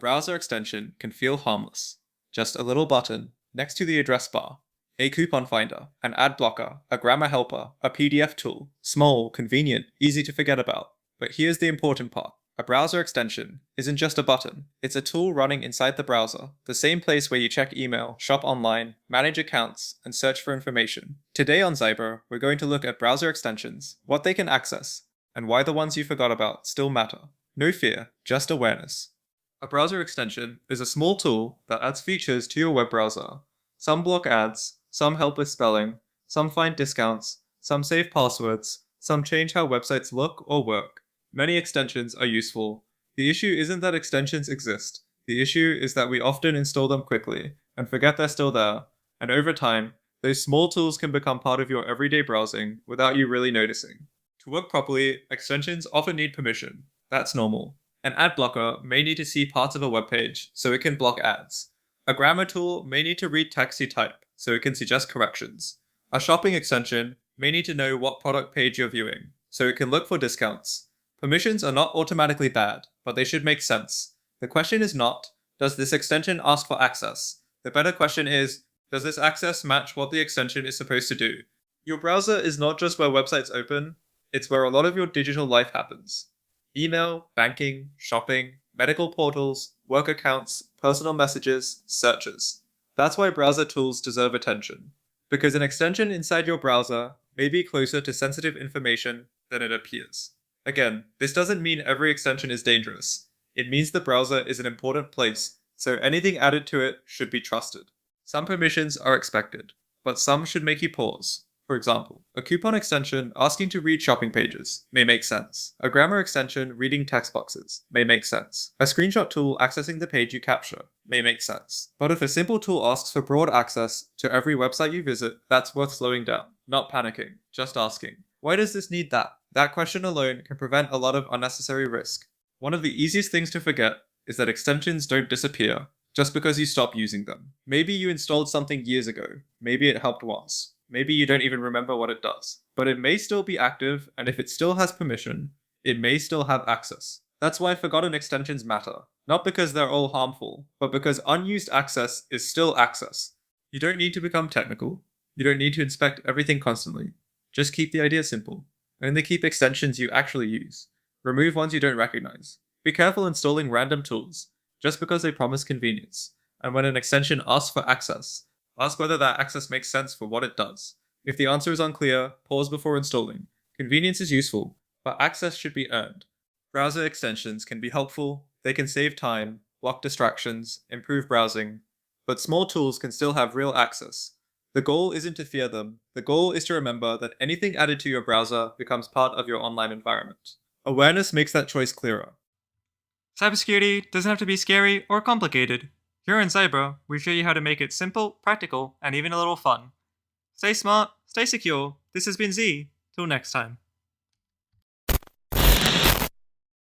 browser extension can feel harmless. Just a little button next to the address bar, a coupon finder, an ad blocker, a grammar helper, a PDF tool. Small, convenient, easy to forget about. But here's the important part. A browser extension isn't just a button. It's a tool running inside the browser, the same place where you check email, shop online, manage accounts, and search for information. Today on Zyber, we're going to look at browser extensions, what they can access, and why the ones you forgot about still matter. No fear, just awareness. A browser extension is a small tool that adds features to your web browser. Some block ads, some help with spelling, some find discounts, some save passwords, some change how websites look or work. Many extensions are useful. The issue isn't that extensions exist. The issue is that we often install them quickly and forget they're still there. And over time, those small tools can become part of your everyday browsing without you really noticing. To work properly, extensions often need permission. That's normal. An ad blocker may need to see parts of a web page so it can block ads. A grammar tool may need to read text you type so it can suggest corrections. A shopping extension may need to know what product page you're viewing so it can look for discounts. Permissions are not automatically bad, but they should make sense. The question is not, does this extension ask for access? The better question is, does this access match what the extension is supposed to do? Your browser is not just where websites open, it's where a lot of your digital life happens. Email, banking, shopping, medical portals, work accounts, personal messages, searches. That's why browser tools deserve attention. Because an extension inside your browser may be closer to sensitive information than it appears. Again, this doesn't mean every extension is dangerous. It means the browser is an important place, so anything added to it should be trusted. Some permissions are expected, but some should make you pause. For example, a coupon extension asking to read shopping pages may make sense. A grammar extension reading text boxes may make sense. A screenshot tool accessing the page you capture may make sense. But if a simple tool asks for broad access to every website you visit, that's worth slowing down, not panicking, just asking. Why does this need that? That question alone can prevent a lot of unnecessary risk. One of the easiest things to forget is that extensions don't disappear just because you stop using them. Maybe you installed something years ago. Maybe it helped once. Maybe you don't even remember what it does. But it may still be active, and if it still has permission, it may still have access. That's why forgotten extensions matter. Not because they're all harmful, but because unused access is still access. You don't need to become technical. You don't need to inspect everything constantly. Just keep the idea simple. Only keep extensions you actually use. Remove ones you don't recognize. Be careful installing random tools, just because they promise convenience. And when an extension asks for access, ask whether that access makes sense for what it does. If the answer is unclear, pause before installing. Convenience is useful, but access should be earned. Browser extensions can be helpful, they can save time, block distractions, improve browsing, but small tools can still have real access. The goal isn't to fear them. The goal is to remember that anything added to your browser becomes part of your online environment. Awareness makes that choice clearer. Cybersecurity doesn't have to be scary or complicated. Here in Zyber, we show you how to make it simple, practical, and even a little fun. Stay smart, stay secure. This has been Z. Till next time.